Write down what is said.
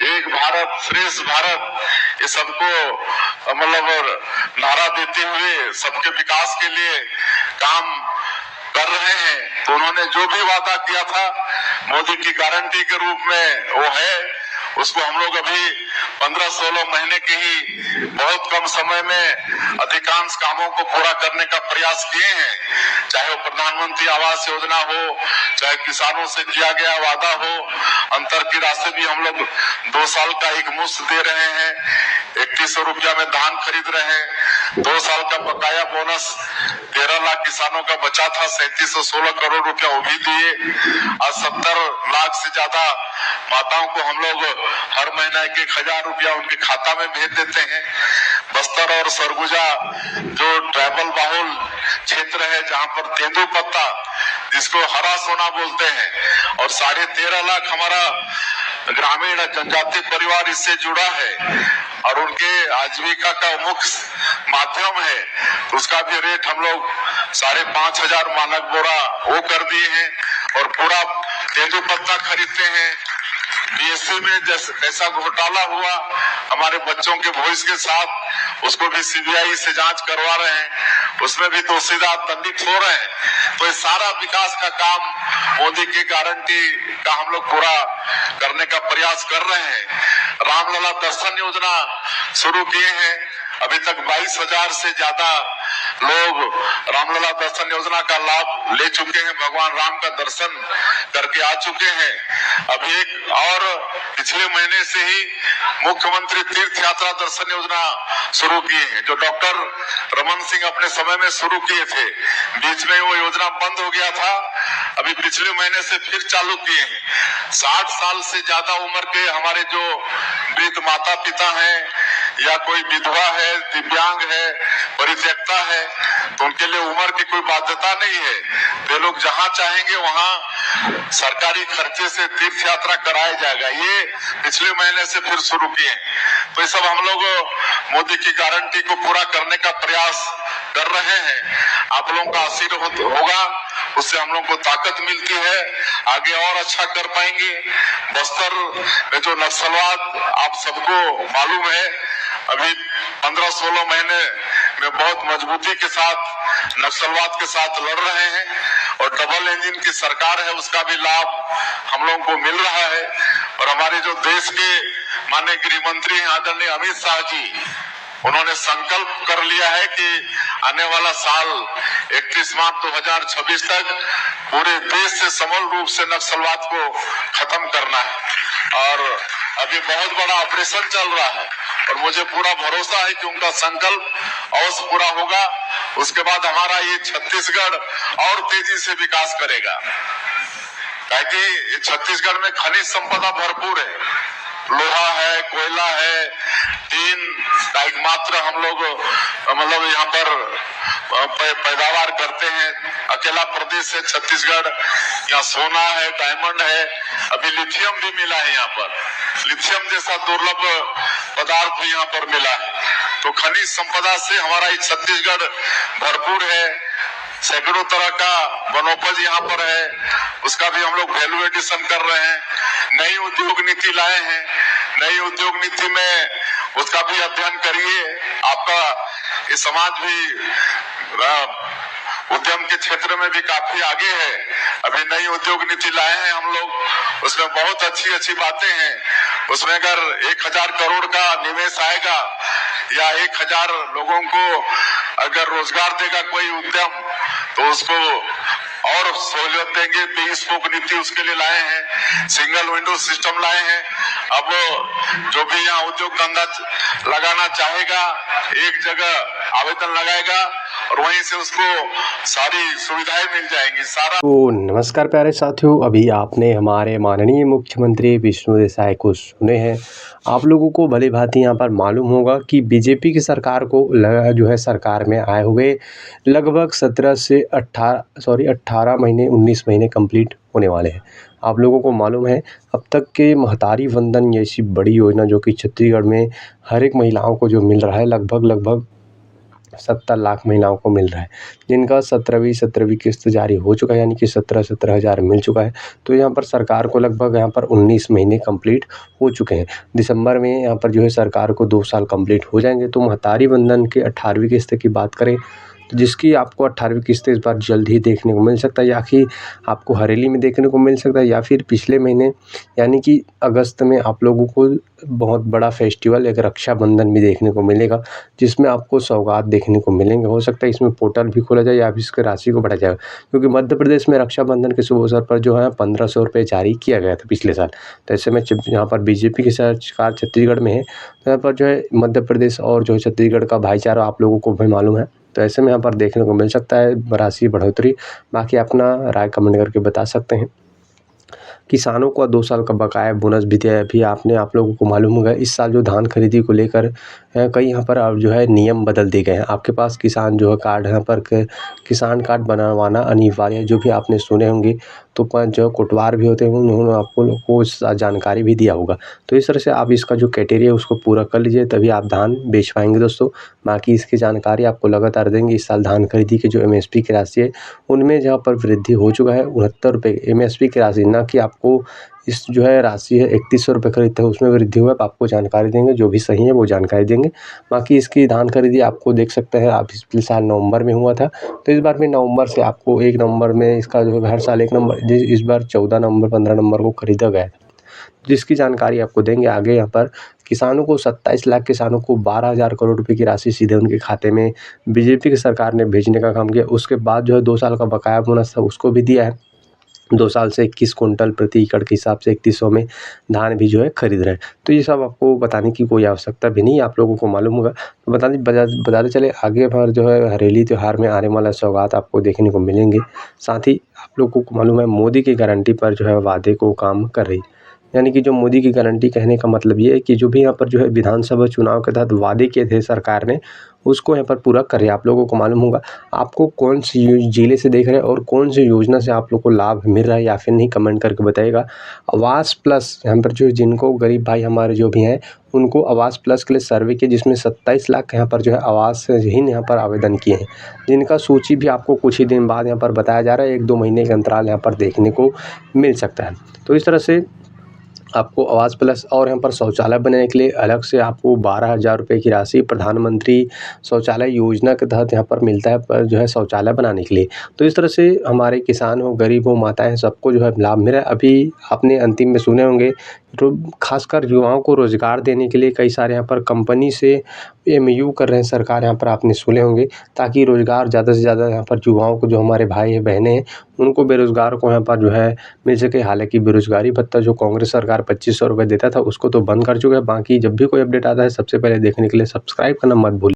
एक भारत श्रेष्ठ भारत, ये सबको मतलब नारा देते हुए सबके विकास के लिए काम कर रहे हैं। तो उन्होंने जो भी वादा किया था मोदी की गारंटी के रूप में वो है, उसको हम लोग अभी 15-16 महीने के ही बहुत कम समय में अधिकांश कामों को पूरा करने का प्रयास किए हैं। चाहे वो प्रधानमंत्री आवास योजना हो, चाहे किसानों से किया गया वादा हो, अंतर की राशि भी हम लोग 2 साल का एक मुश्त दे रहे हैं, 3100 रुपया में धान खरीद रहे हैं। 2 साल का बकाया बोनस 13 लाख किसानों का बचा था, 3716 करोड़ रुपया वो भी दिए। आज 70 लाख से ज्यादा माताओं को हम लोग हर महीना 1,000 रुपया उनके खाता में भेज देते हैं। बस्तर और सरगुजा जो ट्राइबल बाहुल क्षेत्र है, जहाँ पर तेंदुपत्ता जिसको हरा सोना बोलते हैं, और 13.5 लाख हमारा ग्रामीण जनजातीय परिवार इससे जुड़ा है और उनके आजीविका का मुख्य माध्यम है, तो उसका भी रेट हम लोग 5,500 मानक बोरा वो कर दिए हैं। और पूरा तेंदुपत्ता खरीदते हैं। बीएससी में जैसा घोटाला हुआ हमारे बच्चों के भविष्य के साथ, उसको भी सीबीआई से जांच करवा रहे हैं, उसमें भी दोषीदार दंडित हो रहे हैं। तो ये सारा विकास का काम मोदी की गारंटी का हम लोग पूरा करने का प्रयास कर रहे हैं। रामलला दर्शन योजना शुरू किए हैं, अभी तक 22,000 से ज्यादा लोग रामलला दर्शन योजना का लाभ ले चुके हैं, भगवान राम का दर्शन करके आ चुके हैं। अभी एक और पिछले महीने से ही मुख्यमंत्री तीर्थ यात्रा दर्शन योजना शुरू किए हैं, जो डॉक्टर रमन सिंह अपने समय में शुरू किए थे। बीच में वो योजना बंद हो गया था, अभी पिछले महीने से फिर चालू किए हैं। 60 साल से ज्यादा उम्र के हमारे जो वृद्ध माता पिता हैं या कोई विधवा है, दिव्यांग है, परित्यक्ता है, तो उनके लिए उम्र की कोई बाध्यता नहीं है। वे लोग जहां चाहेंगे वहां सरकारी खर्चे से तीर्थ यात्रा कराया जाएगा। ये पिछले महीने से फिर शुरू किए। तो ये सब हम लोग मोदी की गारंटी को पूरा करने का प्रयास कर रहे हैं। आप लोगों का आशीर्वाद होगा, उससे हम लोग को ताकत मिलती है, आगे और अच्छा कर पाएंगे। बस्तर में जो नक्सलवाद आप सबको मालूम है, अभी 15-16 महीने में बहुत मजबूती के साथ नक्सलवाद के साथ लड़ रहे हैं और डबल इंजन की सरकार है, उसका भी लाभ हम लोगों को मिल रहा है। और हमारे जो देश के माननीय गृह मंत्री हैं आदरणीय अमित शाह जी, उन्होंने संकल्प कर लिया है कि आने वाला साल 31 मार्च 2026 तक पूरे देश से समूल रूप से नक्सलवाद को खत्म करना है। और अभी बहुत बड़ा ऑपरेशन चल रहा है और मुझे पूरा भरोसा है कि उनका संकल्प अवश्य पूरा होगा। उसके बाद हमारा ये छत्तीसगढ़ और तेजी से विकास करेगा, ताकि छत्तीसगढ़ में खनिज संपदा भरपूर है, लोहा है, कोयला है, टीन का एकमात्र हम लोग मतलब यहाँ पर पैदावार करते हैं। अकेला प्रदेश है छत्तीसगढ़, यहाँ सोना है, डायमंड है, अभी लिथियम भी मिला है यहाँ पर, लिथियम जैसा दुर्लभ पदार्थ भी यहाँ पर मिला है। तो खनिज संपदा से हमारा ये छत्तीसगढ़ भरपूर है, सैकड़ों तरह का वनोपज यहाँ पर है, उसका भी हम लोग वैल्यू एडिशन कर रहे हैं। नई उद्योग नीति लाए हैं, नई उद्योग नीति में उसका भी अध्ययन करिए। आपका ये समाज भी उद्यम के क्षेत्र में भी काफी आगे है। अभी नई उद्योग नीति लाए हैं हम लोग, उसमें बहुत अच्छी अच्छी बातें हैं। उसमें अगर 1,000 करोड़ का निवेश आएगा या 1,000 लोगों को अगर रोजगार देगा कोई उद्यम, तो उसको और सहूलियत देंगे। 23 स्पोक नीति उसके लिए लाए हैं, सिंगल विंडो सिस्टम लाए हैं। अब जो भी यहाँ उद्योग धंधा लगाना चाहेगा एक जगह आवेदन लगाएगा और वहीं से उसको सारी सुविधाएं मिल जाएंगी। सारा तो नमस्कार प्यारे साथियों, अभी आपने हमारे माननीय मुख्यमंत्री विष्णु देसाई को सुने हैं। आप लोगों को भली भांति यहाँ पर मालूम होगा कि बीजेपी की सरकार को जो है सरकार में आए हुए लगभग 17 से 18 महीने 19 महीने कंप्लीट होने वाले हैं। आप लोगों को मालूम है अब तक के महतारी वंदन जैसी बड़ी योजना जो कि छत्तीसगढ़ में हर एक महिलाओं को जो मिल रहा है, लगभग 70 लाख महिलाओं को मिल रहा है, जिनका 17वीं किस्त जारी हो चुका है, यानी कि 17 हज़ार मिल चुका है। तो यहाँ पर सरकार को लगभग यहाँ पर 19 महीने कंप्लीट हो चुके हैं। दिसंबर में यहाँ पर जो है सरकार को 2 साल कंप्लीट हो जाएंगे। तो महतारी बंधन की 18वीं किस्त की बात करें तो जिसकी आपको 18वीं किस्त इस बार जल्द ही देखने को मिल सकता है, या कि आपको हरेली में देखने को मिल सकता है, या फिर पिछले महीने यानी कि अगस्त में आप लोगों को बहुत बड़ा फेस्टिवल एक रक्षाबंधन भी देखने को मिलेगा, जिसमें आपको सौगात देखने को मिलेंगे। हो सकता है इसमें पोर्टल भी खोला जाए या फिर इसकी राशि को बढ़ाया जाए, क्योंकि मध्य प्रदेश में रक्षाबंधन के शुभ अवसर पर जो है 1500 रुपये जारी किया गया था पिछले साल। तो ऐसे में यहाँ पर बीजेपी की सरकार छत्तीसगढ़ में है, तो यहाँ पर जो है मध्य प्रदेश और जो है छत्तीसगढ़ का भाईचारा आप लोगों को भी मालूम है। तो ऐसे में यहाँ पर देखने को मिल सकता है राशि बढ़ोतरी। बाकी अपना राय कमेंट करके बता सकते हैं। किसानों को 2 साल का बकाया बोनस भी दिया है। अभी आप लोगों को मालूम होगा इस साल जो धान खरीदी को लेकर कई यहाँ पर अब जो है नियम बदल दिए गए हैं। आपके पास किसान जो है कार्ड यहाँ पर किसान कार्ड बनवाना अनिवार्य है। जो भी आपने सुने होंगे तो जो कोटवार भी होते हैं उन्होंने आपको जानकारी भी दिया होगा। तो इस तरह से आप इसका जो क्राइटेरिया है उसको पूरा कर लीजिए, तभी आप धान बेच पाएंगे दोस्तों। बाकी इसकी जानकारी आपको लगातार देंगे। इस साल धान खरीदी की जो MSP की राशि है उनमें जहाँ पर वृद्धि हो चुका है 69 रुपये MSP की राशि, ना कि आपको इस जो है राशि है 3100 रुपये खरीदते हैं उसमें वृद्धि हुआ है। आपको जानकारी देंगे, जो भी सही है वो जानकारी देंगे। बाकी इसकी धान खरीदी आपको देख सकते हैं आप पिछले साल नवंबर में हुआ था, तो इस बार भी नवंबर से आपको 1 नवंबर में इसका जो है हर साल 1 नवंबर, इस बार 14 नवंबर 15 नवंबर को खरीदा गया था, जिसकी जानकारी आपको देंगे आगे। यहाँ पर किसानों को 27 लाख किसानों को 12,000 करोड़ रुपए की राशि सीधे उनके खाते में बीजेपी की सरकार ने भेजने का काम किया। उसके बाद जो है 2 साल का बकाया बोनस था उसको भी दिया है। 2 साल से 21 कुंटल प्रति एकड़ के हिसाब से 3100 में धान भी जो है खरीद रहे हैं। तो ये सब आपको बताने की कोई आवश्यकता भी नहीं, आप लोगों को मालूम होगा। तो बताते चले आगे भर जो है हरेली त्यौहार में आने वाला सौगात आपको देखने को मिलेंगे। साथ ही आप लोगों को मालूम है मोदी की गारंटी पर जो है वादे को काम कर रही, यानी कि जो मोदी की गारंटी कहने का मतलब ये है कि जो भी यहाँ पर जो है विधानसभा चुनाव के तहत वादे किए थे सरकार ने उसको यहाँ पर पूरा कर रही है। आप लोगों को मालूम होगा आपको कौन सी जिले से देख रहे हैं और कौन सी योजना से आप लोग को लाभ मिल रहा है या फिर नहीं, कमेंट करके बताइएगा। आवास प्लस यहाँ पर जो जिनको गरीब भाई हमारे जो भी हैं उनको आवास प्लस के लिए सर्वे किया, जिसमें 27 लाख यहाँ पर जो है आवासहीन यहाँ पर आवेदन किए हैं, जिनका सूची भी आपको कुछ ही दिन बाद यहाँ पर बताया जा रहा है। 1-2 महीने के अंतराल यहाँ पर देखने को मिल सकता है। तो इस तरह से आपको आवास प्लस और यहाँ पर शौचालय बनाने के लिए अलग से आपको 12,000 रुपये की राशि प्रधानमंत्री शौचालय योजना के तहत यहाँ पर मिलता है पर जो है शौचालय बनाने के लिए। तो इस तरह से हमारे किसान हो, गरीब हो, माताएं, सबको जो है लाभ मिल रहा है। अभी आपने अंतिम में सुने होंगे तो खासकर युवाओं को रोज़गार देने के लिए कई सारे यहाँ पर कंपनी से MOU कर रहे हैं सरकार, यहाँ पर आपने सुने होंगे, ताकि रोज़गार ज़्यादा से ज़्यादा यहाँ पर युवाओं को, जो हमारे भाई है बहनें हैं उनको, बेरोज़गार को यहाँ पर जो है मिल सके। हालांकि बेरोज़गारी भत्ता जो कांग्रेस सरकार 2500 रुपये देता था उसको तो बंद कर चुका है। बाकी जब भी कोई अपडेट आता है सबसे पहले देखने के लिए सब्सक्राइब करना मत भूलिए।